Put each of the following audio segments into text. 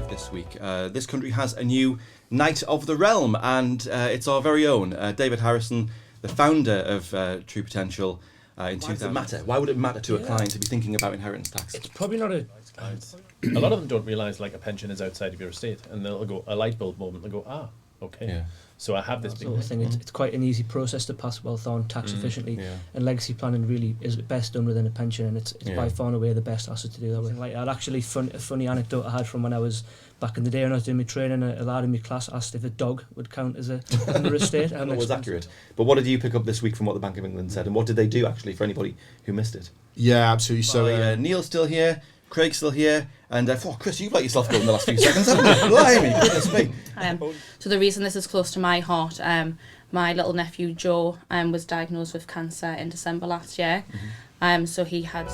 this week. This country has a new Knight of the Realm, and it's our very own David Harrison, the founder of True Potential. In 2000. Matter? Why would it matter to a client to be thinking about inheritance tax? It's probably not a lot of them don't realise like a pension is outside of your estate, and they'll go a light bulb moment. They'll go, okay. Yeah. So I have this big thing. It's quite an easy process to pass wealth on tax efficiently, and legacy planning really is best done within a pension, and it's by far and away the best asset to do that with. Like I'd actually a funny anecdote I had from when I was back in the day when I was doing my training. A lad in my class asked if a dog would count as a under estate. That was accurate. But what did you pick up this week from what the Bank of England said, and what did they do actually for anybody who missed it? Yeah, absolutely. So Neil's still here. Craig's still here, and Chris, you've let yourself go in the last few seconds, haven't you? Blimey, goodness me. So the reason this is close to my heart, my little nephew Joe was diagnosed with cancer in December last year. So he had...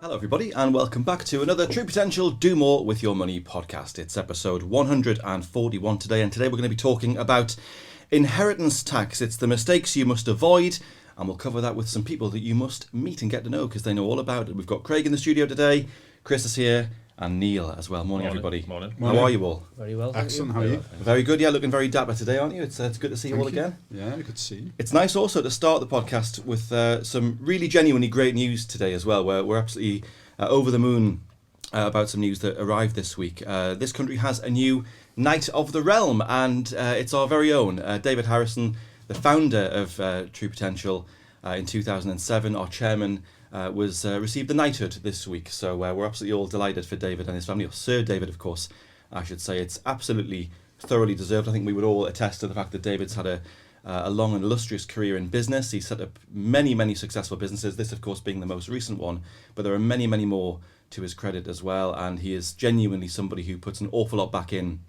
Hello everybody, and welcome back to another True Potential Do More With Your Money podcast. It's episode 141 today, and today we're going to be talking about inheritance tax. It's the mistakes you must avoid, and we'll cover that with some people that you must meet and get to know because they know all about it. We've got Craig in the studio today, Chris is here, and Neil as well. Morning everybody. Morning. How are you all? Very well. Excellent. How are you? Very good. Yeah, looking very dapper today, aren't you? It's good to see you all again. Yeah, good to see you. It's nice also to start the podcast with some really genuinely great news today as well. We're absolutely over the moon about some news that arrived this week. This country has a new Knight of the Realm, and it's our very own David Harrison, the founder of True Potential. In 2007, our chairman received the knighthood this week, so we're absolutely all delighted for David and his family, or Sir David, of course, I should say. It's absolutely thoroughly deserved. I think we would all attest to the fact that David's had a long and illustrious career in business. He's set up many successful businesses, this of course being the most recent one, but there are many more to his credit as well, and he is genuinely somebody who puts an awful lot back in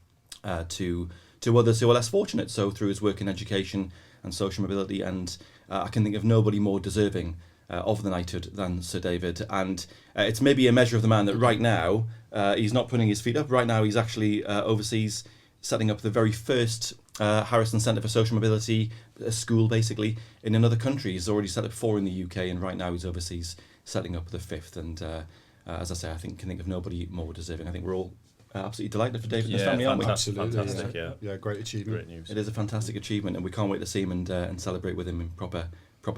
to others who are less fortunate, so through his work in education and social mobility, and I can think of nobody more deserving of the knighthood than Sir David. And it's maybe a measure of the man that right now he's not putting his feet up. Right now he's actually overseas setting up the very first Harrison Centre for Social Mobility, a school basically, in another country. He's already set up 4 in the UK, and right now he's overseas setting up the 5th. And as I say, I can think of nobody more deserving. I think we're all absolutely delighted for David and his family, aren't we? Absolutely, fantastic, yeah, great achievement. Great news. It is a fantastic achievement, and we can't wait to see him and celebrate with him in proper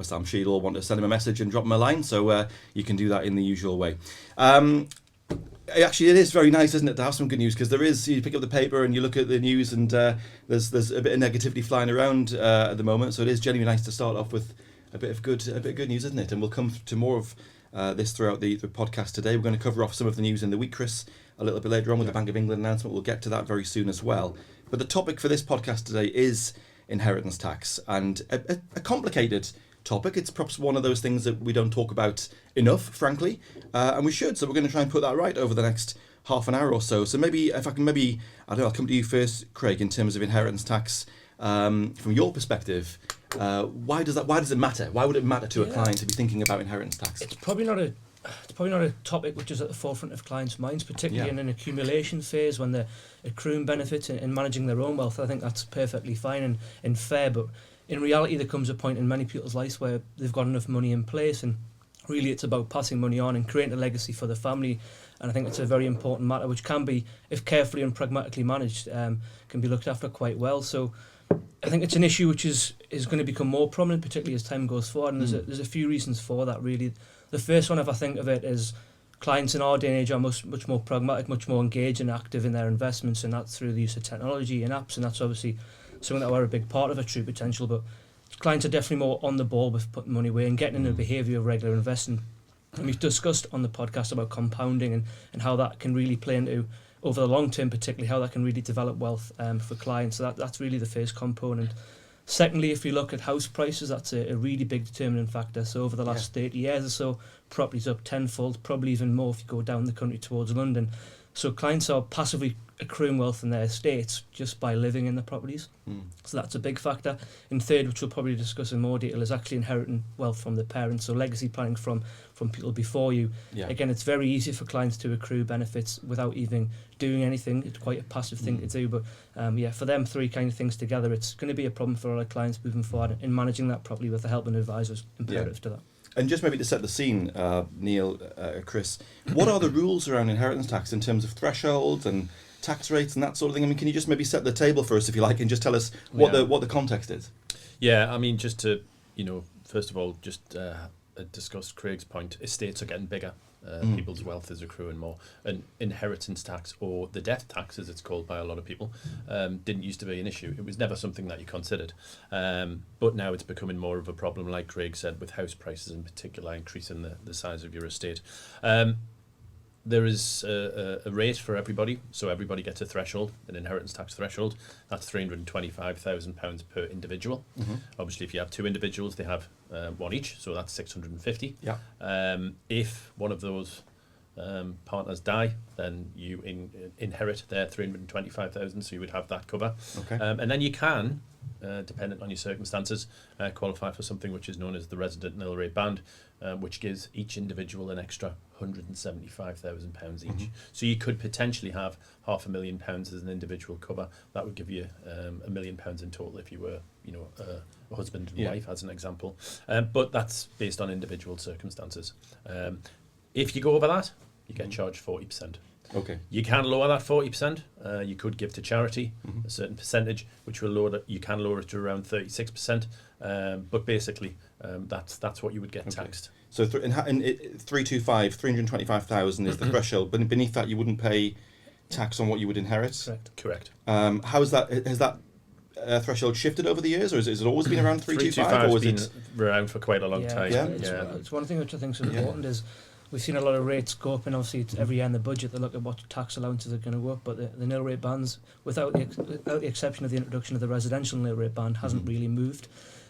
style. I'm sure you'll all want to send him a message and drop him a line, so you can do that in the usual way. Actually, it is very nice, isn't it, to have some good news, because there is, you pick up the paper and you look at the news, and there's a bit of negativity flying around at the moment, so it is genuinely nice to start off with a bit of good news, isn't it? And we'll come to more of this throughout the podcast today. We're going to cover off some of the news in the week, Chris, a little bit later on with the Bank of England announcement. We'll get to that very soon as well. But the topic for this podcast today is inheritance tax, and a complicated topic. It's perhaps one of those things that we don't talk about enough, frankly, and we should. So we're going to try and put that right over the next half an hour or so. So maybe if I can, I don't know, I'll come to you first, Craig, in terms of inheritance tax. From your perspective, why does it matter? Why would it matter to a client to be thinking about inheritance tax? It's probably not a topic which is at the forefront of clients' minds, particularly in an accumulation phase when they're accruing benefits and managing their own wealth. I think that's perfectly fine and fair, but in reality there comes a point in many people's lives where they've got enough money in place, and really it's about passing money on and creating a legacy for the family. And I think it's a very important matter which can be, if carefully and pragmatically managed, can be looked after quite well. So I think it's an issue which is going to become more prominent, particularly as time goes forward, and there's a few reasons for that really. The first one, if I think of it, is clients in our day and age are much more pragmatic, much more engaged and active in their investments, and that's through the use of technology and apps, and that's obviously something that we're a big part of at True Potential. But clients are definitely more on the ball with putting money away and getting in the behaviour of regular investing. And we've discussed on the podcast about compounding and how that can really play into, over the long term particularly, how that can really develop wealth for clients. So that's really the first component. Secondly, if you look at house prices, that's a really big determinant factor. So over the last 30 years or so, property's up tenfold, probably even more if you go down the country towards London. So clients are passively accruing wealth in their estates just by living in the properties. So that's a big factor. And third, which we'll probably discuss in more detail, is actually inheriting wealth from the parents. So legacy planning from people before you. Yeah. Again, it's very easy for clients to accrue benefits without even doing anything. It's quite a passive thing to do. But for them three kind of things together, it's going to be a problem for a lot of clients moving forward in managing that properly with the help and advisors imperative to that. And just maybe to set the scene, Neil, Chris, what are the rules around inheritance tax in terms of thresholds and tax rates and that sort of thing? I mean, can you just maybe set the table for us, if you like, and just tell us what the context is? Yeah, I mean, just to, first of all, just discuss Craig's point, estates are getting bigger. People's wealth is accruing more. And inheritance tax, or the death tax as it's called by a lot of people, didn't used to be an issue. It was never something that you considered. But now it's becoming more of a problem, like Craig said, with house prices in particular, increasing the size of your estate. There is a rate for everybody, so everybody gets a threshold, an inheritance tax threshold. That's £325,000 per individual. Obviously, if you have two individuals, they have one each, so that's 650. Yeah. If one of those partners die, then you inherit their 325,000, so you would have that cover. Okay. And then you can, dependent on your circumstances, qualify for something which is known as the resident nil rate band, which gives each individual an extra £175,000 each. So you could potentially have £500,000 as an individual cover. That would give you £1 million in total if you were, a husband and wife, as an example. But that's based on individual circumstances. If you go over that, you get charged 40%. Okay. You can lower that 40%. You could give to charity a certain percentage, which will lower that. You can lower it to around 36%. But basically, that's what you would get taxed. So 325,000 is the threshold, but beneath that you wouldn't pay tax on what you would inherit. Correct. How is that? Has that threshold shifted over the years, or has it always been around 325? Or has been around for quite a long time. Yeah. It's one thing which I think is important is we've seen a lot of rates go up, and obviously it's every year in the budget they look at what tax allowances are going to go up, but the nil rate bands, without the exception of the introduction of the residential nil rate band, hasn't really moved.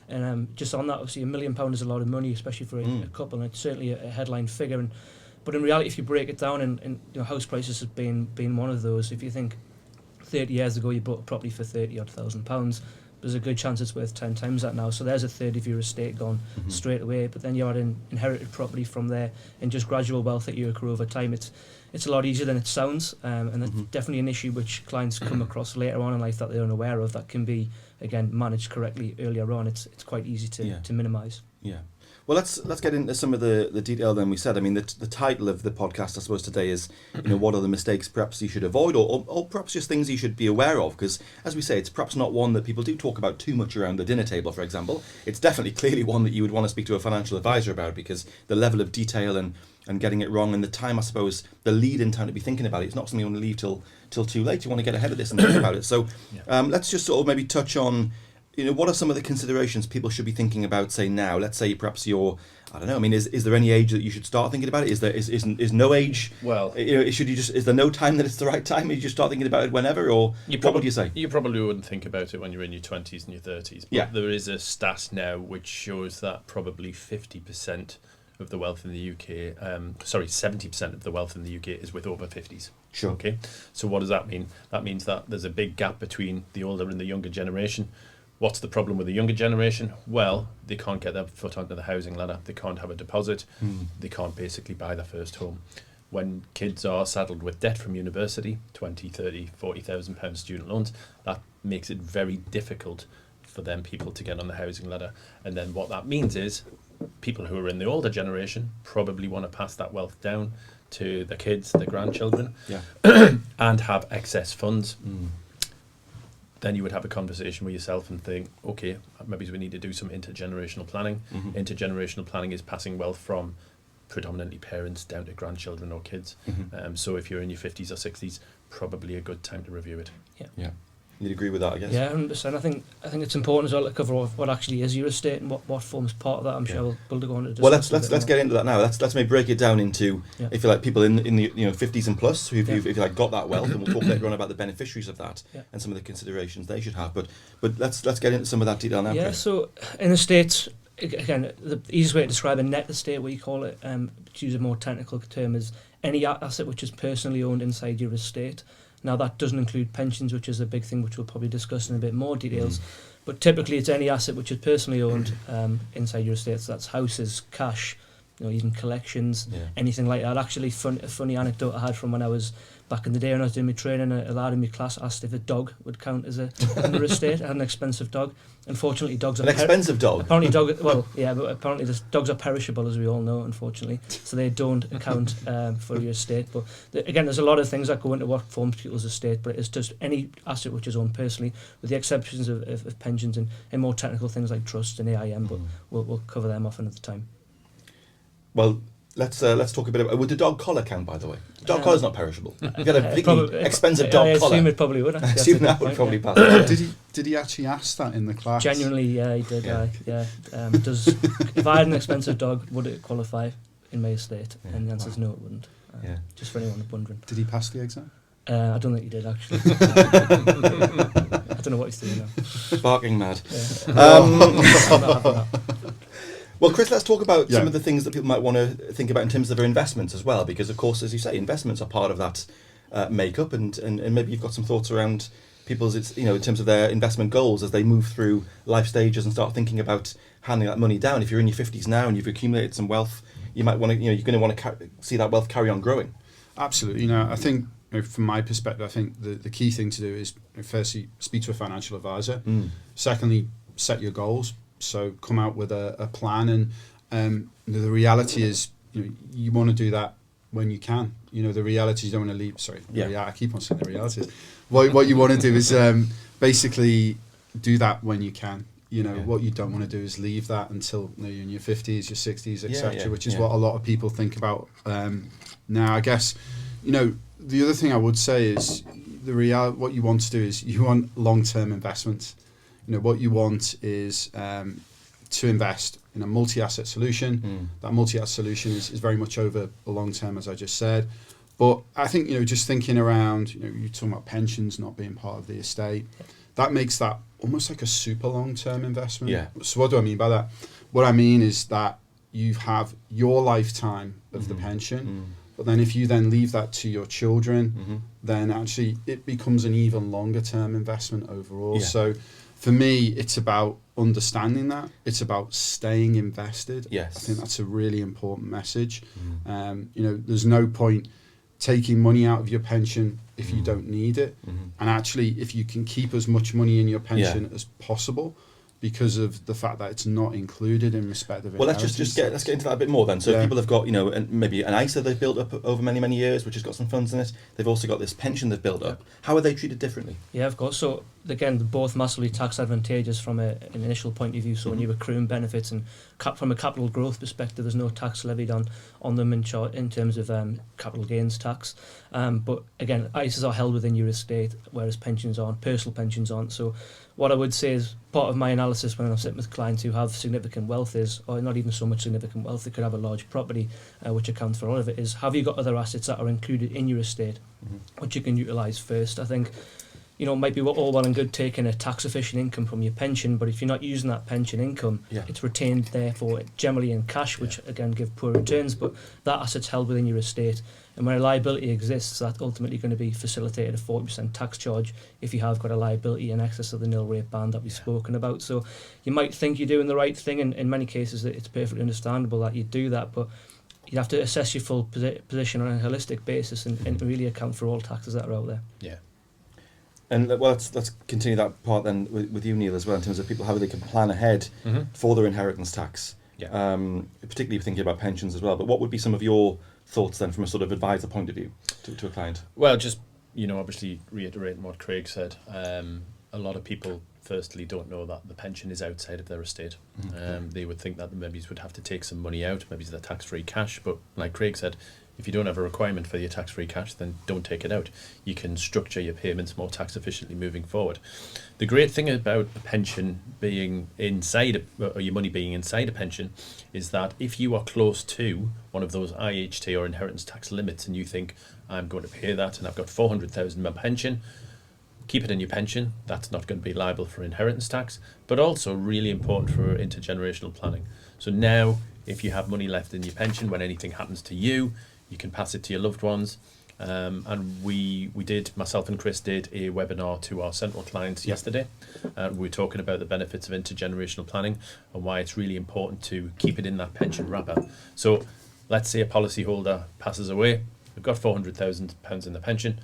And just on that, obviously £1 million is a lot of money, especially for a couple, and it's certainly a headline figure. But in reality, if you break it down, and house prices have been one of those. If you think 30 years ago you bought a property for £30,000, there's a good chance it's worth 10 times that now. So there's a third of your estate gone straight away. But then you add in inherited property from there, and just gradual wealth that you accrue over time. It's a lot easier than it sounds, and that's definitely an issue which clients come across later on in life that they're unaware of. That can be, again, managed correctly earlier on. It's quite easy to minimise. Yeah. Well, let's get into some of the detail then we said. I mean, the title of the podcast, I suppose, today is, what are the mistakes perhaps you should avoid, or perhaps just things you should be aware of? Because, as we say, it's perhaps not one that people do talk about too much around the dinner table, for example. It's definitely clearly one that you would want to speak to a financial advisor about, because the level of detail and getting it wrong, and the time, I suppose, the lead in time to be thinking about it. It's not something you want to leave till too late. You want to get ahead of this and think about it. So let's just sort of maybe touch on, what are some of the considerations people should be thinking about, say, now? Let's say perhaps you're, I don't know, I mean, is there any age that you should start thinking about it? Is no age? Well, is there no time that it's the right time? You just start thinking about it whenever, or what would you say? You probably wouldn't think about it when you're in your 20s and your 30s. But there is a stat now which shows that probably 50% of the wealth in the UK, 70% of the wealth in the UK is with over 50s. Sure. Okay. So what does that mean? That means that there's a big gap between the older and the younger generation. What's the problem with the younger generation? Well, they can't get their foot onto the housing ladder. They can't have a deposit. They can't basically buy their first home. When kids are saddled with debt from university, 20, 30, 40,000 pound student loans, that makes it very difficult for them people to get on the housing ladder. And then what that means is people who are in the older generation probably want to pass that wealth down to their kids, their grandchildren, and have excess funds. Then you would have a conversation with yourself and think, okay, maybe we need to do some intergenerational planning. Intergenerational planning is passing wealth from predominantly parents down to grandchildren or kids. So if you're in your 50s or 60s, probably a good time to review it. Yeah. You'd agree with that, I guess? Yeah, 100%. I think it's important as well to cover what actually is your estate and what forms part of that. I'm sure we'll go on to discuss. Well, let's get into that now. Let's maybe break it down into, if you like, people in the 50s and plus who've if you like got that wealth, and we'll talk later on about the beneficiaries of that and some of the considerations they should have. But let's get into some of that detail now. Yeah. Chris. So in estates, again, the easiest way to describe a net estate, what you call it, to use a more technical term, is any asset which is personally owned inside your estate. Now, that doesn't include pensions, which is a big thing which we'll probably discuss in a bit more details. But typically, it's any asset which is personally owned inside your estate. So that's houses, cash, even collections, anything like that. Actually, a funny anecdote I had from when I was back in the day when I was doing my training, a lad in my class asked if a dog would count as under estate. I had an expensive dog. Unfortunately, dogs are... An expensive dog? Apparently, but apparently dogs are perishable, as we all know, unfortunately. So they don't account for your estate. But again, there's a lot of things that go into what forms people's estate, but it's just any asset which is owned personally, with the exceptions of pensions and more technical things like trusts and AIM, but we'll cover them off another time. Well, let's talk a bit about... Would the dog collar count, by the way? The dog collar's not perishable. You've got a really expensive dog collar. I assume it probably would. I assume that would probably pass. Did he actually ask that in the class? Genuinely, yeah, he did. If I had an expensive dog, would it qualify in my estate? And the answer is no, it wouldn't. Just for anyone wondering. Did he pass the exam? I don't think he did, actually. I don't know what he's doing now. Barking mad. Yeah. Well, Chris, let's talk about some of the things that people might want to think about in terms of their investments as well, because, of course, as you say, investments are part of that makeup, and maybe you've got some thoughts around people's, in terms of their investment goals as they move through life stages and start thinking about handing that money down. If you're in your 50s now and you've accumulated some wealth, you might want to, you're going to want to see that wealth carry on growing. Absolutely. I think from my perspective, I think the key thing to do is, firstly, speak to a financial advisor. Secondly, set your goals. So come out with a plan, and the reality is, you want to do that when you can. The reality is you don't want to leave. Sorry, I keep on saying the reality is what you want to do is basically do that when you can. What you don't want to do is leave that until you're in your 50s, your 60s, etc., which is what a lot of people think about now. I guess the other thing I would say is what you want to do is you want long-term investments. What you want is to invest in a multi-asset solution. That multi-asset solution is very much over the long term, as I just said. But I think, just thinking around, you're talking about pensions not being part of the estate. That makes that almost like a super long-term investment. Yeah. So what do I mean by that? What I mean is that you have your lifetime of the pension. But then if you then leave that to your children, then actually it becomes an even longer term investment overall. Yeah. So for me, it's about understanding that. It's about staying invested. Yes. I think that's a really important message. There's no point taking money out of your pension if you don't need it. And actually, if you can keep as much money in your pension as possible, because of the fact that it's not included in respect of inheritance. Well, let's get into that a bit more then. So people have got, maybe an ISA they've built up over many, many years, which has got some funds in it. They've also got this pension they've built up. How are they treated differently? Yeah, of course. So again, they're both massively tax advantageous from an initial point of view. So when you accrue benefits and from a capital growth perspective, there's no tax levied on them in terms of capital gains tax. But again, ISAs are held within your estate, whereas pensions aren't, personal pensions aren't. So what I would say is part of my analysis when I'm sitting with clients who have significant wealth is, or not even so much significant wealth, they could have a large property, which accounts for all of it, is have you got other assets that are included in your estate, which you can utilise first? I think, it might be all well and good taking a tax efficient income from your pension, but if you're not using that pension income, it's retained therefore generally in cash, which again give poor returns, but that asset's held within your estate. And when a liability exists, that's ultimately going to be facilitated a 40% tax charge if you have got a liability in excess of the nil rate band that we've spoken about. So you might think you're doing the right thing, and in many cases it's perfectly understandable that you do that, but you have to assess your full position on a holistic basis and really account for all taxes that are out there. Yeah. And let's continue that part then with you, Neil, as well, in terms of people, how they can plan ahead for their inheritance tax. Yeah. Particularly thinking about pensions as well. But what would be some of your thoughts then from a sort of advisor point of view to a client? Well, just, obviously reiterating what Craig said, a lot of people firstly don't know that the pension is outside of their estate. They would think that the members would have to take some money out, maybe the tax-free cash, but like Craig said, if you don't have a requirement for your tax-free cash, then don't take it out. You can structure your payments more tax efficiently moving forward. The great thing about a pension being inside, or your money being inside a pension, is that if you are close to one of those IHT or inheritance tax limits and you think, I'm going to pay that and I've got 400,000 in my pension, keep it in your pension. That's not going to be liable for inheritance tax, but also really important for intergenerational planning. So now, if you have money left in your pension, when anything happens to you, You can pass it to your loved ones. And myself and Chris did a webinar to our central clients yesterday. We were talking about the benefits of intergenerational planning and why it's really important to keep it in that pension wrapper. So let's say a policyholder passes away, they've got £400,000 in the pension.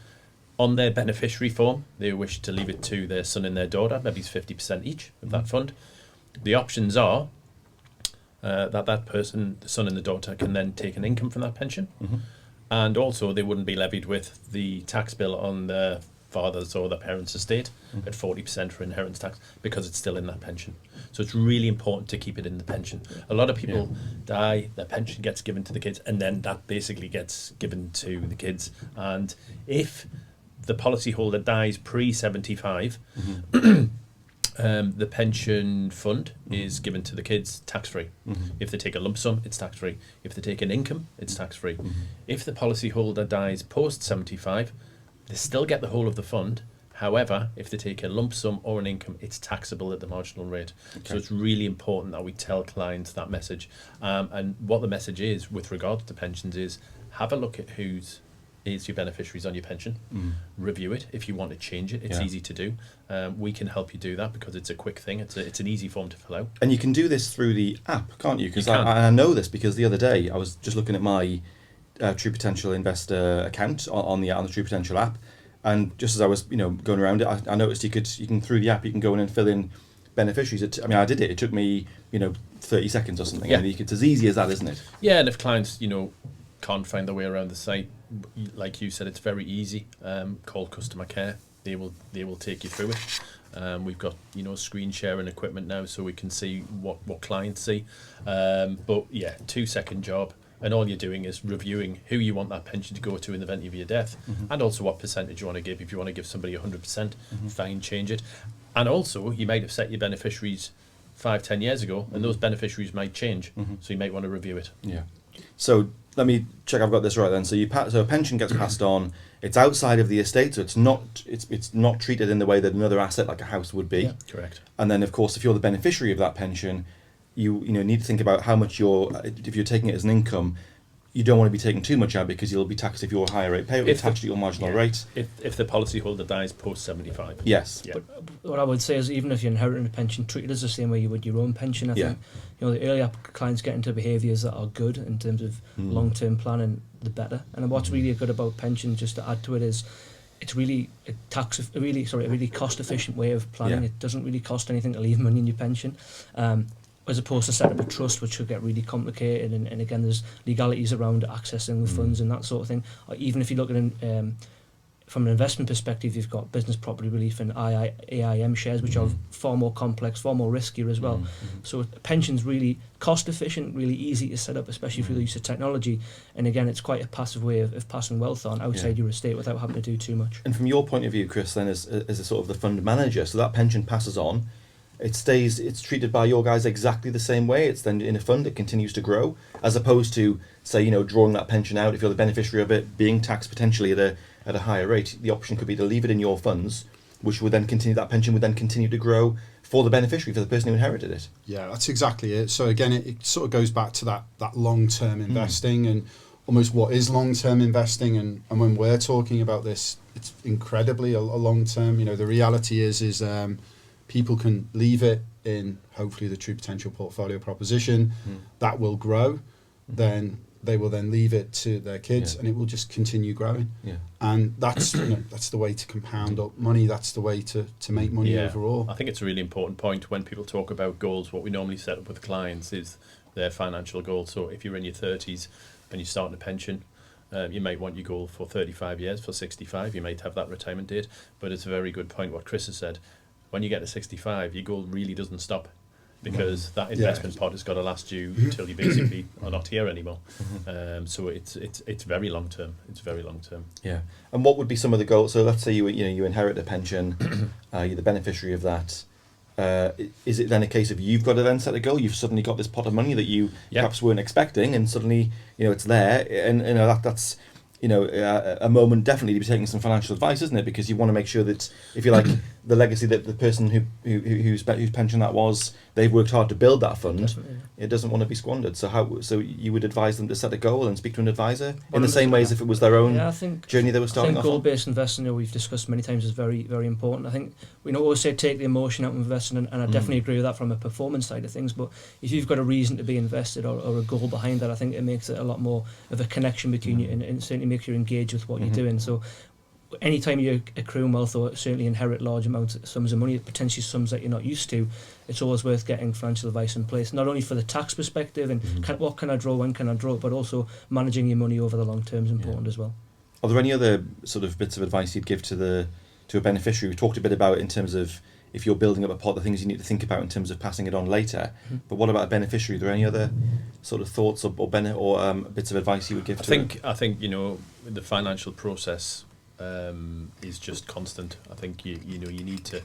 On their beneficiary form, they wish to leave it to their son and their daughter, maybe it's 50% each of that fund. The options are that person, the son and the daughter, can then take an income from that pension. And also they wouldn't be levied with the tax bill on their father's or their parents' estate at 40% for inheritance tax, because it's still in that pension. So it's really important to keep it in the pension. A lot of people die, their pension gets given to the kids, and then that basically gets given to the kids. And if the policyholder dies pre-75, the pension fund is given to the kids tax-free. If they take a lump sum, it's tax-free. If they take an income, it's tax-free. If the policyholder dies post-75, they still get the whole of the fund. However, if they take a lump sum or an income, it's taxable at the marginal rate. So it's really important that we tell clients that message. And what the message is with regards to pensions is, have a look at who's is your beneficiaries on your pension. Review it. If you want to change it, it's easy to do. We can help you do that because it's a quick thing. It's an easy form to fill out. And you can do this through the app, can't you? Because I know this because the other day I was just looking at my True Potential Investor account on the True Potential app, and just as I was going around it, I noticed you can through the app you can go in and fill in beneficiaries. I did it. It took me 30 seconds or something. Yeah. It's as easy as that, isn't it? Yeah, and if clients can't find their way around the site, like you said, it's very easy. Call customer care. They will take you through it. We've got screen sharing equipment now, so we can see what clients see. But yeah, 2-second job, and all you're doing is reviewing who you want that pension to go to in the event of your death, and also what percentage you want to give. If you want to give somebody 100%, fine, change it. And also, you might have set your beneficiaries 5-10 years ago, and those beneficiaries might change, so you might want to review it. Yeah. So let me check I've got this right then. So a pension gets passed on. It's outside of the estate, so it's not treated in the way that another asset like a house would be. Yeah. Correct. And then, of course, if you're the beneficiary of that pension, you need to think about how much if you're taking it as an income, you don't want to be taking too much out because you'll be taxed if you're a higher rate payer, taxed at your marginal rate. If the policyholder dies post 75. Yes. Yeah. But what I would say is, even if you're inheriting a pension, treat it as the same way you would your own pension. I think the earlier clients get into behaviours that are good in terms of long-term planning, the better. And what's really good about pension, just to add to it, is it's really a really cost-efficient way of planning. It doesn't really cost anything to leave money in your pension. As opposed to set up a trust, which could get really complicated, and again, there's legalities around accessing the funds and that sort of thing. Or even if you look at from an investment perspective, you've got business property relief and AIM shares, which are far more complex, far more riskier as well. So pension's really cost efficient, really easy to set up, especially through the use of technology. And again, it's quite a passive way of passing wealth on outside your estate without having to do too much. And from your point of view, Chris, then as a sort of the fund manager, so that pension passes on. It's treated by your guys exactly the same way. It's then in a fund that continues to grow, as opposed to, say, drawing that pension out if you're the beneficiary of it, being taxed potentially at a higher rate. The option could be to leave it in your funds, which would then continue, that pension would then continue to grow for the beneficiary, for the person who inherited it. Yeah, that's exactly it. So again, it sort of goes back to that long-term investing and almost what is long-term investing. And when we're talking about this, it's incredibly a long-term. The reality is people can leave it in, hopefully, the True Potential portfolio proposition. That will grow. Then they will then leave it to their kids, and it will just continue growing. And that's that's the way to compound up money. That's the way to make money overall. I think it's a really important point when people talk about goals. What we normally set up with clients is their financial goals. So if you're in your 30s and you're starting a pension, you might want your goal for 35 years, for 65. You might have that retirement date. But it's a very good point what Chris has said. When you get to 65, your goal really doesn't stop, because that investment pot has got to last you until you basically are not here anymore. So it's very long term. It's very long term. Yeah. And what would be some of the goals? So let's say you inherit a pension, you're the beneficiary of that. Is it then a case of you've got to then set a goal? You've suddenly got this pot of money that you perhaps weren't expecting, and suddenly it's there, and that's a moment definitely to be taking some financial advice, isn't it? Because you want to make sure that, if you like, the legacy that the person whose pension that was, they've worked hard to build that fund. Definitely. It doesn't want to be squandered. So you would advise them to set a goal and speak to an advisor in the same way as if it was their own journey they were starting off on? Goal-based investing, we've discussed many times, is very, very important. I think we always say take the emotion out of investing, and I definitely agree with that from a performance side of things. But if you've got a reason to be invested or a goal behind that, I think it makes it a lot more of a connection between you, and certainly makes you engage with what you're doing. So anytime you accrue wealth or certainly inherit large sums of money, potentially sums that you're not used to, it's always worth getting financial advice in place, not only for the tax perspective and what can I draw, when can I draw, but also managing your money over the long term is important as well. Are there any other sort of bits of advice you'd give to a beneficiary? We talked a bit about in terms of if you're building up a pot, the things you need to think about in terms of passing it on later. But what about a beneficiary? Are there any other sort of thoughts or bits of advice you would give I think the financial process is just constant. I think you need to.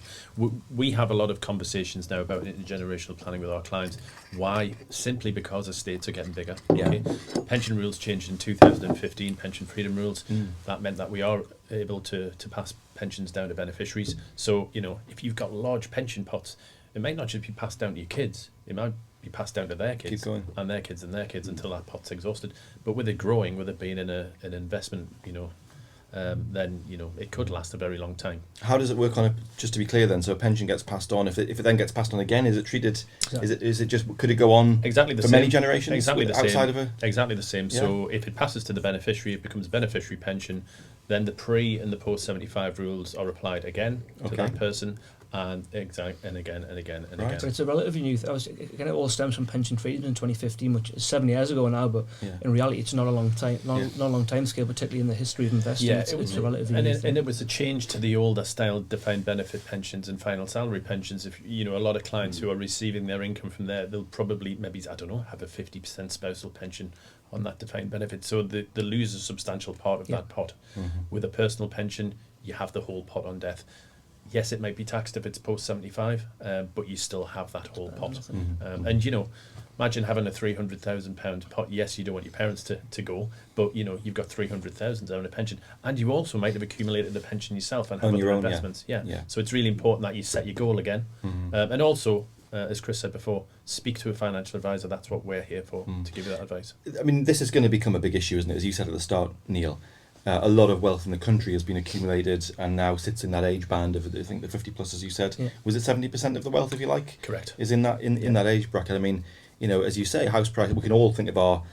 We have a lot of conversations now about intergenerational planning with our clients. Why? Simply because estates are getting bigger. Yeah. Okay? Pension rules changed in 2015. Pension freedom rules. That meant that we are able to pass pensions down to beneficiaries. So if you've got large pension pots, it might not just be passed down to your kids. It might be passed down to their kids and their kids and their kids until that pot's exhausted. But with it growing, with it being in an investment, then it could last a very long time. How does it work on just to be clear then? So a pension gets passed on. If it then gets passed on again, is it treated? Exactly. Is it just, could it go on exactly the for same. many generations? Exactly the outside same. of Exactly the same. Yeah. So if it passes to the beneficiary, it becomes beneficiary pension. Then the pre and the post 75 rules are applied again to that person. And again and again and again. But it's a relatively new it all stems from pension freedom in 2015, which is 7 years ago now, but in reality it's not a long time not a long time scale, particularly in the history of investing. It's a relatively new thing. And it was a change to the older style defined benefit pensions and final salary pensions. If a lot of clients who are receiving their income from there, they'll probably maybe have a 50% spousal pension on that defined benefit, so they lose a substantial part of that pot. With a personal pension, you have the whole pot on death. Yes, it might be taxed if it's post 75, but you still have that whole pot. And imagine having a £300,000 pot. Yes, you don't want your parents to go, but you've got 300,000 on a pension, and you also might have accumulated a pension yourself and have other investments. Yeah. So it's really important that you set your goal again, and also, as Chris said before, speak to a financial advisor. That's what we're here for, to give you that advice. I mean, this is going to become a big issue, isn't it? As you said at the start, Neil. A lot of wealth in the country has been accumulated and now sits in that age band of, I think, the 50 plus, as you said. Yeah. Was it 70% of the wealth, if you like? Correct. Is in that that age bracket. I mean, as you say, house price. We can all think of our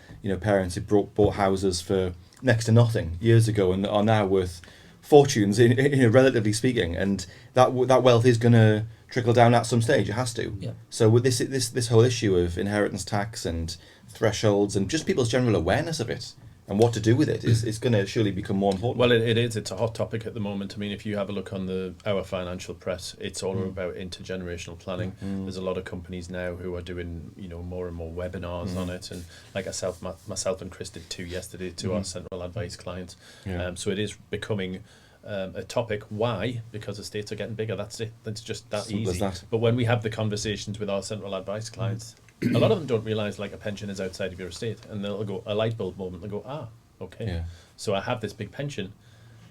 parents who bought houses for next to nothing years ago and are now worth fortunes, relatively speaking. And that wealth is going to trickle down at some stage. It has to. Yeah. So with this whole issue of inheritance tax and thresholds and just people's general awareness of it. And what to do with it is going to surely become more important. Well, it is. It's a hot topic at the moment. I mean, if you have a look on our financial press, it's all about intergenerational planning. There's a lot of companies now who are doing, more and more webinars on it. And like myself and Chris did 2 yesterday to our central advice clients. Yeah. So it is becoming a topic. Why? Because estates are getting bigger. That's it. That's just that Simple easy. as that. But when we have the conversations with our central advice clients, a lot of them don't realise like a pension is outside of your estate, and they'll go a light bulb moment. They'll go, okay. Yeah. So I have this big pension,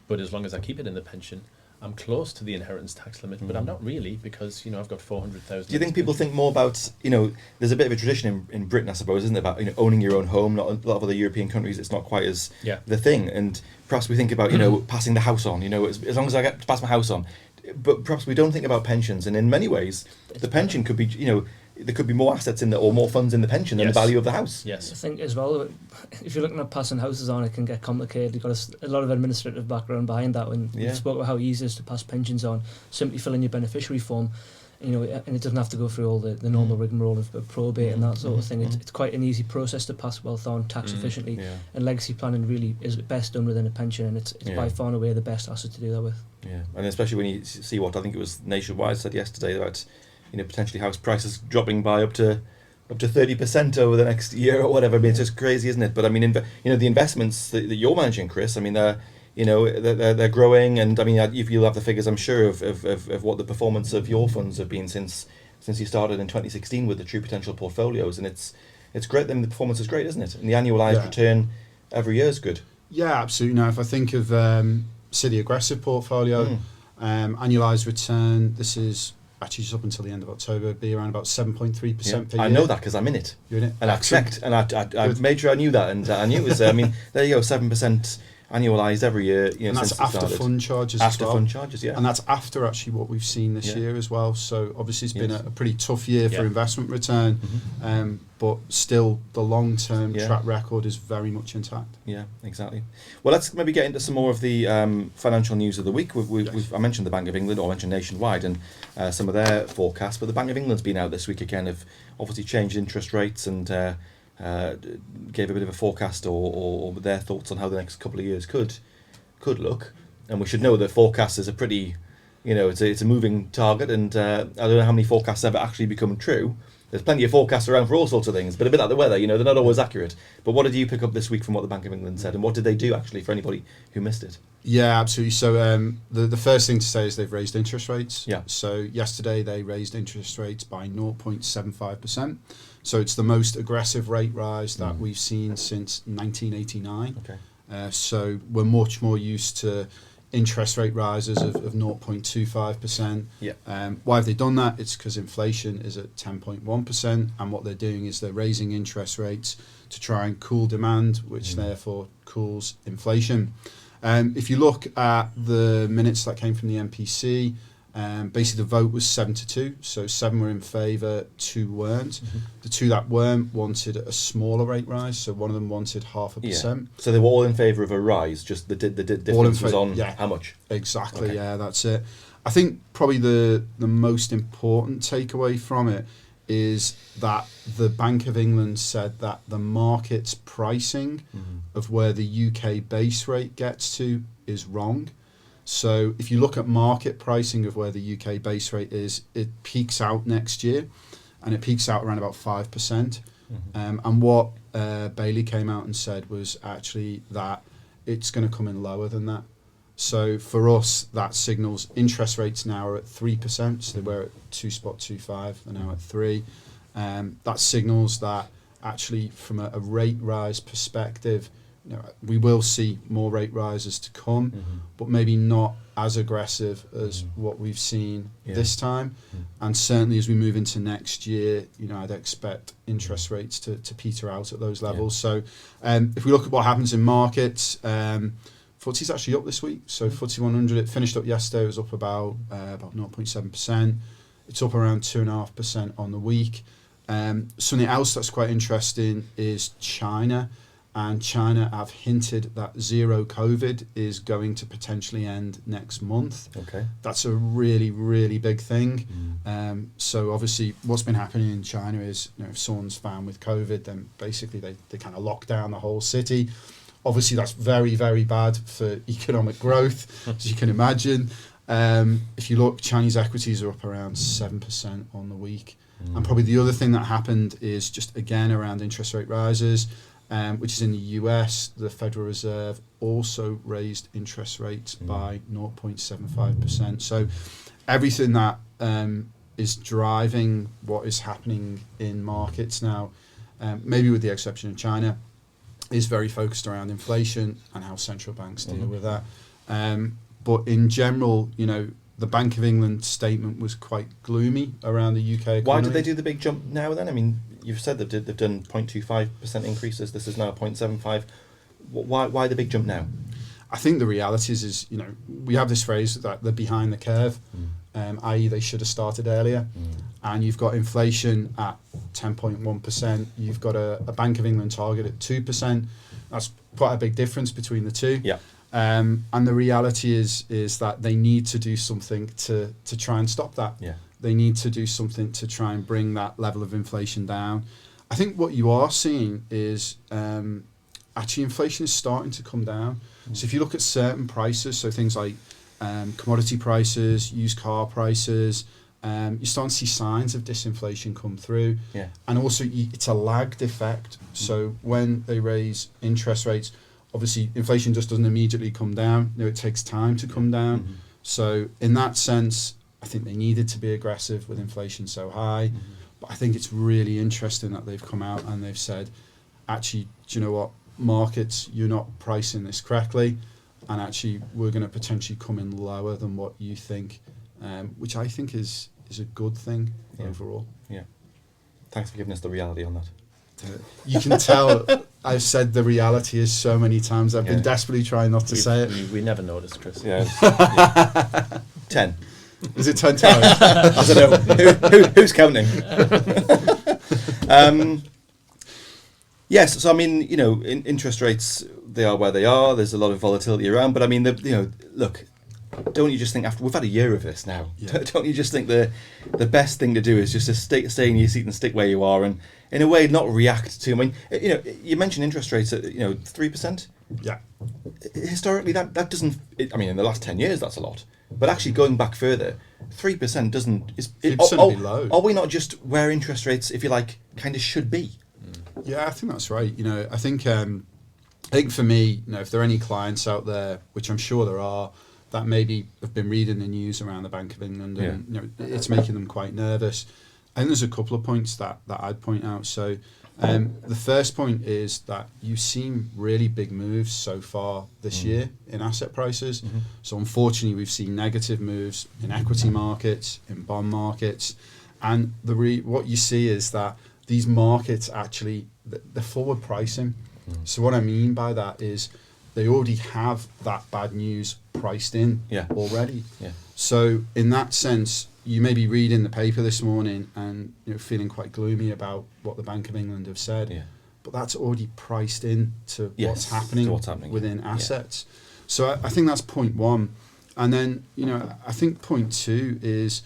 but as long as I keep it in the pension, I'm close to the inheritance tax limit, but I'm not really, because I've got 400,000. Do you think people think more about there's a bit of a tradition in Britain, I suppose, isn't there, about owning your own home? Not a lot of other European countries, it's not quite as the thing, and perhaps we think about passing the house on. As long as I get to pass my house on, but perhaps we don't think about pensions, and in many ways, the pension could be there could be more assets in or more funds in the pension than the value of the house. Yes. I think as well, if you're looking at passing houses on, it can get complicated. You've got a lot of administrative background behind that. When you spoke about how easy it is to pass pensions on, simply fill in your beneficiary form, and it doesn't have to go through all the normal rigmarole of probate and that sort of thing. It's quite an easy process to pass wealth on tax efficiently, and legacy planning really is best done within a pension, and it's by far and away the best asset to do that with. Yeah, and especially when you see what I think it was Nationwide said yesterday about potentially house prices dropping by up to 30% over the next year or whatever. I mean, it's just crazy, isn't it? But I mean, the investments that you're managing, Chris, I mean, they're growing, and I mean, you'll have the figures, I'm sure, of what the performance of your funds have been since you started in 2016 with the True Potential portfolios, and it's great. Then the performance is great, isn't it? And the annualized return every year is good. Yeah, absolutely. Now, if I think of City Aggressive portfolio. Annualised return, this is actually just up until the end of October, be around about 7.3% per year. I know that because I'm in it. You're in it? And I've checked, and I made sure I knew that, and I knew it was, I mean, there you go, 7% annualised every year. And that's since after started. fund charges After as well. fund charges, yeah. And that's after actually what we've seen this year as well. So obviously it's been Yes. a pretty tough year for investment return, but still the long-term track record is very much intact. Yeah, exactly. Well, let's maybe get into some more of the financial news of the week. I mentioned the Bank of England, or I mentioned Nationwide, and some of their forecasts, but the Bank of England's been out this week again, have obviously changed interest rates and gave a bit of a forecast or their thoughts on how the next couple of years could look. And we should know that forecasters are pretty, it's a moving target, and I don't know how many forecasts ever actually become true. There's plenty of forecasts around for all sorts of things, but a bit like the weather, they're not always accurate. But what did you pick up this week from what the Bank of England said, and what did they do actually for anybody who missed it? Yeah, absolutely. So the first thing to say is they've raised interest rates. Yeah. So yesterday they raised interest rates by 0.75%. So it's the most aggressive rate rise that we've seen since 1989. Okay. So we're much more used to interest rate rises of 0.25%. Yeah. Why have they done that? It's because inflation is at 10.1%, and what they're doing is they're raising interest rates to try and cool demand, which therefore cools inflation. If you look at the minutes that came from the MPC, basically the vote was 7-2, so 7 were in favour, 2 weren't. The 2 that weren't wanted a smaller rate rise, so one of them wanted 0.5%. So they were all in favour of a rise, just the difference was on how much? Exactly, that's it. I think probably the most important takeaway from it is that the Bank of England said that the market's pricing of where the UK base rate gets to is wrong. So if you look at market pricing of where the UK base rate is, it peaks out next year, and it peaks out around about 5%. And what Bailey came out and said was actually that it's going to come in lower than that. So for us, that signals interest rates now are at 3%, so they were at 2.25, they're now at 3. That signals that actually from a rate rise perspective, we will see more rate rises to come, but maybe not as aggressive as what we've seen this time. And certainly as we move into next year, I'd expect interest rates to peter out at those levels. So if we look at what happens in markets, FTSE's actually up this week. So FTSE 100, it finished up yesterday, it was up about 0.7%. It's up around 2.5% on the week. Something else that's quite interesting is China. And China have hinted that zero COVID is going to potentially end next month. Okay. That's a really, really big thing. So obviously what's been happening in China is, if someone's found with COVID, then basically they kind of lock down the whole city. Obviously that's very, very bad for economic growth, as you can imagine. If you look, Chinese equities are up around 7% on the week. And probably the other thing that happened is just again around interest rate rises, which is in the US, the Federal Reserve also raised interest rates by 0.75%. So everything that is driving what is happening in markets now, maybe with the exception of China, is very focused around inflation and how central banks deal with that. But in general, the Bank of England statement was quite gloomy around the UK economy. Why did they do the big jump now then? I mean, you've said they've done 0.25% increases. This is now 0.75. Why the big jump now? I think the reality is we have this phrase that they're behind the curve, i.e. they should have started earlier. And you've got inflation at 10.1%. You've got a Bank of England target at 2%. That's quite a big difference between the two. Yeah. And the reality is that they need to do something to try and stop that. Yeah. They need to do something to try and bring that level of inflation down. I think what you are seeing is actually inflation is starting to come down. So if you look at certain prices, so things like commodity prices, used car prices, you're starting to see signs of disinflation come through. Yeah. And also it's a lagged effect. So when they raise interest rates, obviously inflation just doesn't immediately come down. It takes time to come down. So in that sense, I think they needed to be aggressive with inflation so high. But I think it's really interesting that they've come out and they've said, actually, do you know what, markets, you're not pricing this correctly. and actually we're going to potentially come in lower than what you think, which I think is a good thing overall. Yeah. Thanks for giving us the reality on that. You can tell I've said the reality is so many times. I've been desperately trying not to say it. We never noticed, Chris. Yeah. 10. Is it 10 times? I don't know. Who's counting? Yes, so I mean, interest rates, they are where they are. There's a lot of volatility around, but I mean, look, don't you just think after we've had a year of this now? Yeah. Don't you just think the best thing to do is just to stay in your seat and stick where you are, and in a way not react to? I mean, you mentioned interest rates at 3%. Yeah. Historically, that doesn't. I mean, in the last 10 years, that's a lot. But actually, going back further, 3% doesn't. Would be low. Are we not just where interest rates, if you like, kind of should be? Yeah, I think that's right. I think for me, if there are any clients out there, which I'm sure there are, that maybe have been reading the news around the Bank of England, and it's making them quite nervous. I think there's a couple of points that I'd point out. So the first point is that you've seen really big moves so far this year in asset prices. Mm-hmm. So unfortunately, we've seen negative moves in equity markets, in bond markets, and what you see is that these markets actually, they're forward pricing. So what I mean by that is they already have that bad news priced in already. Yeah. So in that sense, you may be reading the paper this morning and feeling quite gloomy about what the Bank of England have said, but that's already priced in to what's happening within assets. Yeah. So I think that's point one. And then, I think point two is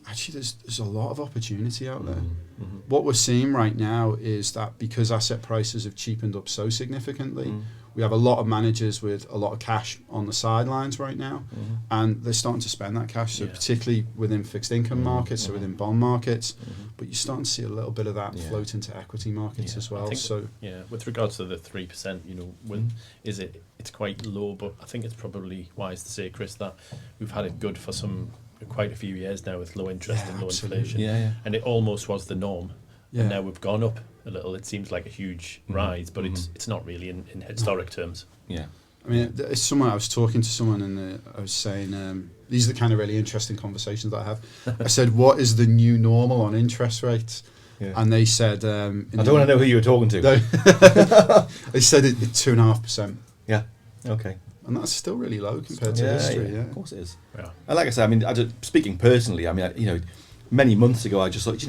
actually there's a lot of opportunity out there. Mm-hmm. What we're seeing right now is that because asset prices have cheapened up so significantly, we have a lot of managers with a lot of cash on the sidelines right now, and they're starting to spend that cash. So particularly within fixed income markets or within bond markets, but you're starting to see a little bit of that float into equity markets as well. So with regards to the 3%, it's quite low, but I think it's probably wise to say, Chris, that we've had it good for quite a few years now with low interest and low inflation, and it almost was the norm. And now we've gone up a little. It seems like a huge rise, but it's not really in historic terms. Yeah. I mean, I was talking to someone and I was saying, these are the kind of really interesting conversations that I have. I said, what is the new normal on interest rates? Yeah. And they said... I don't want to know who you were talking to. They said it's 2.5%. Yeah, okay. And that's still really low compared to history. Yeah, of course it is. Yeah. And like I said, I mean, speaking personally, I mean, many months ago, I just thought,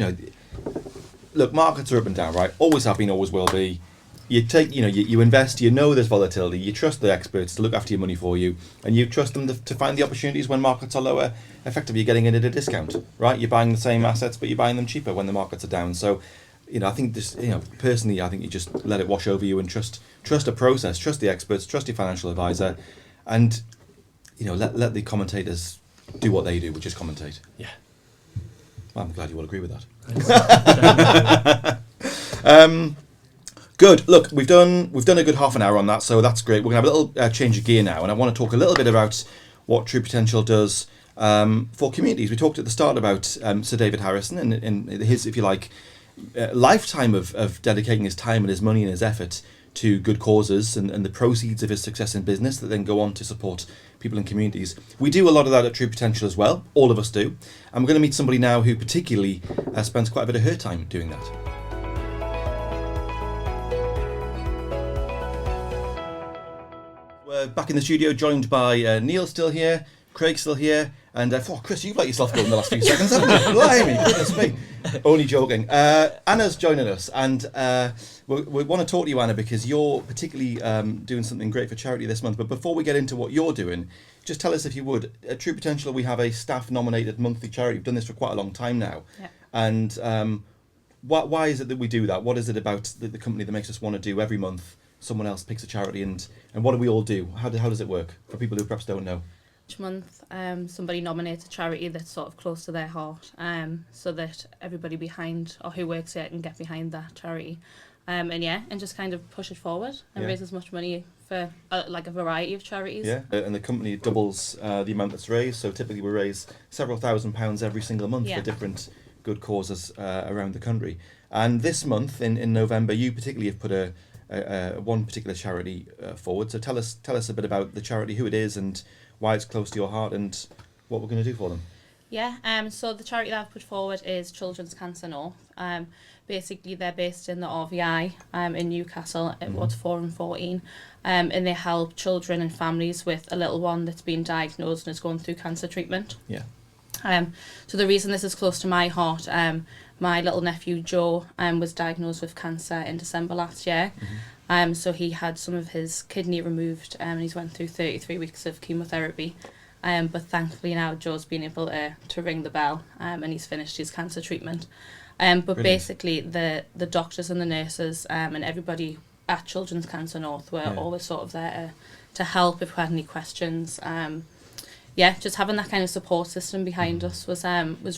look, markets are up and down, right? Always have been, always will be. You take, you invest, there's volatility, you trust the experts to look after your money for you, and you trust them to find the opportunities when markets are lower. Effectively, you're getting in at a discount, right? You're buying the same assets, but you're buying them cheaper when the markets are down. So, I think this, personally, I think you just let it wash over you and trust a process, trust the experts, trust your financial advisor, and, let the commentators do what they do, which is commentate. Yeah. Well, I'm glad you all agree with that. Good. Look, we've done a good half an hour on that, so that's great. We're going to have a little change of gear now, and I want to talk a little bit about what True Potential does for communities. We talked at the start about Sir David Harrison and his, if you like, lifetime of dedicating his time and his money and his effort to good causes and the proceeds of his success in business that then go on to support people in communities. We do a lot of that at True Potential as well. All of us do. And we're going to meet somebody now who particularly spends quite a bit of her time doing that. We're back in the studio, joined by Neil still here, Craig still here, and Chris, you've let yourself go in the last few seconds, haven't you? Blimey, goodness me. Only joking. Anna's joining us, and we want to talk to you, Anna, because you're particularly doing something great for charity this month. But before we get into what you're doing, just tell us, if you would, at True Potential, we have a staff-nominated monthly charity. We've done this for quite a long time now. Yeah. And why is it that we do that? What is it about the company that makes us want to do every month someone else picks a charity, and what do we all do? How does it work for people who perhaps don't know? Each month, somebody nominates a charity that's sort of close to their heart, so that everybody behind or who works here can get behind that charity, and just kind of push it forward and raise as much money for a variety of charities. Yeah, and the company doubles the amount that's raised, so typically we raise several £1,000s every single month for different good causes around the country. And this month in November, you particularly have put a one particular charity forward. So tell us a bit about the charity, who it is, and why it's close to your heart, and what we're going to do for them. Yeah, so the charity that I've put forward is Children's Cancer North. Basically, they're based in the RVI in Newcastle at Ward 4 and 14, and they help children and families with a little one that's been diagnosed and is going through cancer treatment. Yeah. So the reason this is close to my heart, my little nephew Joe was diagnosed with cancer in December last year. So he had some of his kidney removed and he's went through 33 weeks of chemotherapy. But thankfully now Joe's been able to ring the bell and he's finished his cancer treatment. But Brilliant. Basically the doctors and the nurses and everybody at Children's Cancer North were always sort of there to help if we had any questions. Just having that kind of support system behind us was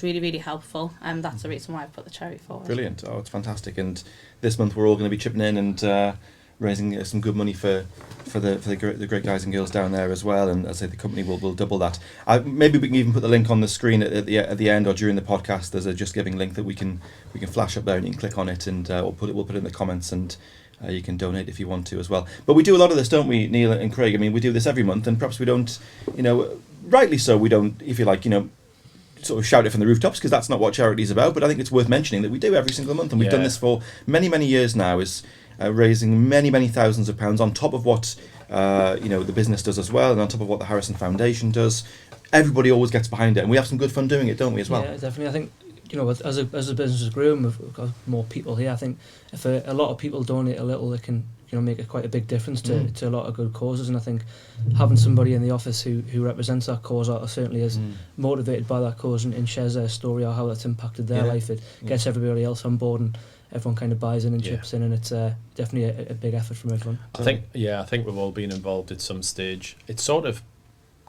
really, really helpful. That's the reason why I put the charity forward. Brilliant. Oh, it's fantastic. And this month we're all going to be chipping in and raising some good money for the great guys and girls down there as well. And as I say, the company will double that. Maybe we can even put the link on the screen at the end or during the podcast. There's a Just Giving link that we can flash up there, and you can click on it, and we'll put it in the comments, and you can donate if you want to as well. But we do a lot of this, don't we, Neil and Craig? I mean, we do this every month, and perhaps we don't, rightly so, we don't, if you like, sort of shout it from the rooftops, because that's not what charity is about. But I think it's worth mentioning that we do every single month, and we've done this for many, many years now, is raising many, many thousands of pounds on top of what the business does as well, and on top of what the Harrison Foundation does. Everybody always gets behind it, and we have some good fun doing it, don't we, as well? Yeah, definitely. I think as the business has grown, we've got more people here. I think if a lot of people donate a little, it can make quite a big difference to a lot of good causes. And I think having somebody in the office who represents that cause or certainly is motivated by that cause and shares their story or how that's impacted their life, it gets everybody else on board, and everyone kind of buys in and chips in, and it's definitely a big effort from everyone. I think we've all been involved at some stage. It's sort of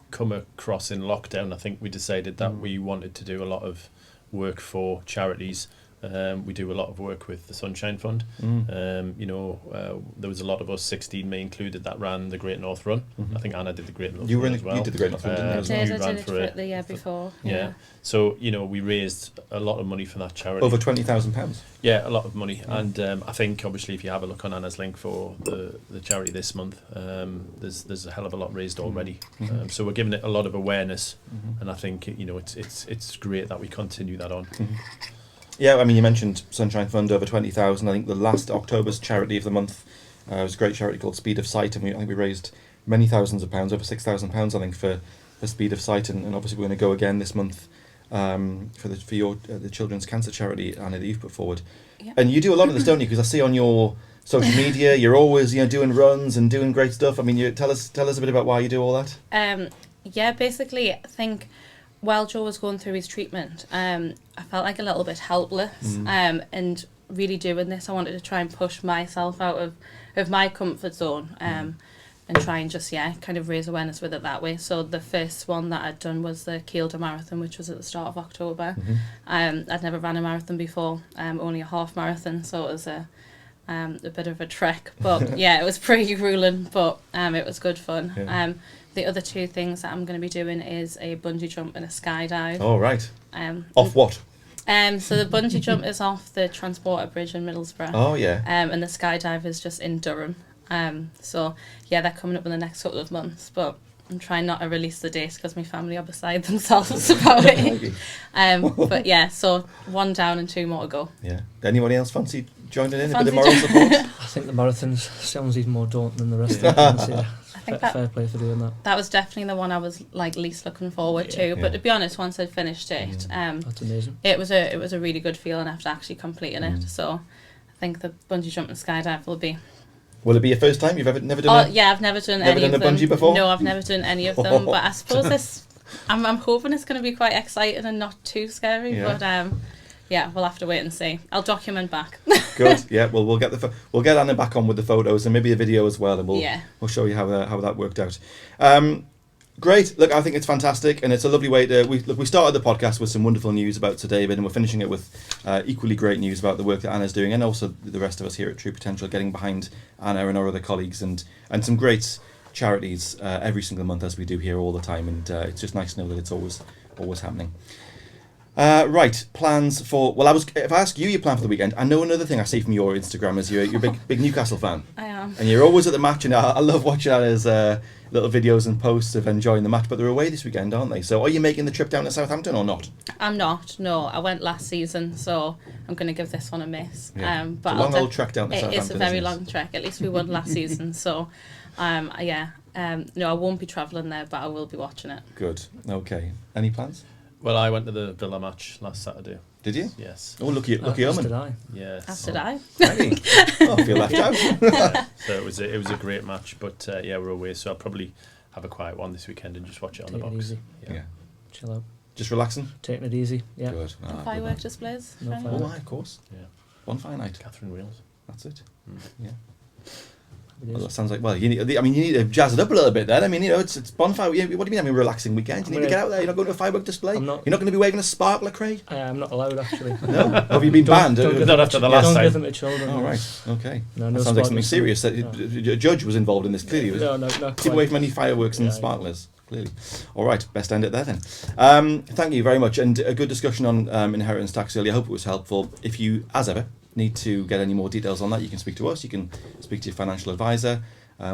come across in lockdown. I think we decided that we wanted to do a lot of work for charities. We do a lot of work with the Sunshine Fund. There was a lot of us, 16 me included, that ran the Great North Run. I think Anna did the Great North Run as well. You did the Great North Run, didn't you? I did it for the year before. Yeah. So, we raised a lot of money for that charity. Over £20,000. Yeah, a lot of money. And I think, obviously, if you have a look on Anna's link for the charity this month, there's a hell of a lot raised already. So we're giving it a lot of awareness, and I think, it's great that we continue that on. Yeah, I mean, you mentioned Sunshine Fund, over 20,000. I think the last October's charity of the month was a great charity called Speed of Sight, and I think we raised many thousands of pounds, over £6,000, I think, for Speed of Sight, and obviously we're going to go again this month for the Children's Cancer charity, Anna, that you've put forward. Yep. And you do a lot of this, don't you? Because I see on your social media, you're always doing runs and doing great stuff. I mean, tell us a bit about why you do all that. Basically, I think while Joe was going through his treatment, I felt like a little bit helpless. And really doing this, I wanted to try and push myself out of my comfort zone and try and just, kind of raise awareness with it that way. So the first one that I'd done was the Kielder Marathon, which was at the start of October. I'd never ran a marathon before, only a half marathon, so it was a bit of a trek. But it was pretty grueling, but it was good fun. Yeah. The other two things that I'm going to be doing is a bungee jump and a skydive. Oh, right. Off what? So the bungee jump is off the Transporter Bridge in Middlesbrough. Oh, yeah. And the skydive is just in Durham. They're coming up in the next couple of months, but I'm trying not to release the date because my family are beside themselves about it. So one down and two more to go. Yeah. Anyone else fancy joining in? A bit of moral support? I think the marathon sounds even more daunting than the rest of the I think fair play for doing that. That was definitely the one I was least looking forward to. But to be honest, once I'd finished it, that's amazing. It was a really good feeling after actually completing it. So I think the bungee jump and skydive will be. Will it be your first time? You've never done it? Yeah, I've never done any of them. Never done a bungee before? No, I've never done any of them. But I suppose I'm hoping it's going to be quite exciting and not too scary. Yeah. But we'll have to wait and see. I'll document back. Good. Yeah. Well, we'll get Anna back on with the photos and maybe a video as well, and we'll show you how that worked out. Great. Look, I think it's fantastic, and it's a lovely way to. We started the podcast with some wonderful news about Sir David, and we're finishing it with equally great news about the work that Anna's doing, and also the rest of us here at True Potential getting behind Anna and our other colleagues, and some great charities every single month, as we do here all the time, and it's just nice to know that it's always happening. Right, plans for... Well, if I ask you your plan for the weekend, I know another thing I see from your Instagram is you're a big Newcastle fan. I am. And you're always at the match, and I love watching Anna's little videos and posts of enjoying the match, but they're away this weekend, aren't they? So are you making the trip down to Southampton or not? I'm not, no. I went last season, so I'm going to give this one a miss. Yeah. But It's a long old trek down to Southampton. It's a very isn't it? long trek. At least we won last season, so no, I won't be travelling there, but I will be watching it. Good. Okay. Any plans? Well, I went to the Villa match last Saturday. Did you? Yes. Oh, lucky As did Omen. I. Yes. As did I. Hey. Oh, I feel left out. So it was a great match, but we're away, so I'll probably have a quiet one this weekend and just watch it on Take the it box. easy. Yeah. Chill out. Just relaxing? Taking it easy. Yeah. Good. No Good firework man. displays. No for anyone? firework. Oh, aye, of course. Yeah. Bonfire night. Catherine Wheels. That's it. Mm. Yeah. It Well, is. that sounds like, well, you need to jazz it up a little bit then. I mean, it's bonfire. What do you mean having a relaxing weekend? You need to get out there. You're not going to a firework display? I'm not. You're not going to be waving a sparkler, Craig? I'm not allowed, actually. No? Have you been banned? Don't give Not them after to- the last don't time. give them to children. Oh, right. Okay. No, That no sounds like something sparklers. serious. A judge was involved in this, clearly. No, not Keep quite. away from any fireworks and Yeah, sparklers, clearly. All right, best end it there then. Thank you very much, and a good discussion on inheritance tax earlier. I hope it was helpful. If you, as ever, need to get any more details on that, you can speak to us. You can speak to your financial advisor,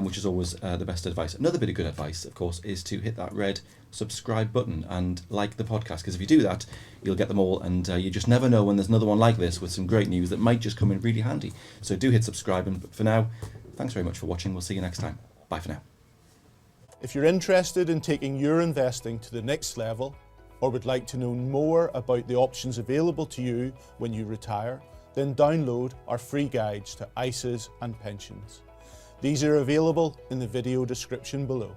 which is always the best advice. Another bit of good advice, of course, is to hit that red subscribe button and like the podcast, because if you do that, you'll get them all, and you just never know when there's another one like this with some great news that might just come in really handy. So do hit subscribe, and for now, thanks very much for watching. We'll see you next time. Bye for now. If you're interested in taking your investing to the next level, or would like to know more about the options available to you when you retire, then download our free guides to ISAs and pensions. These are available in the video description below.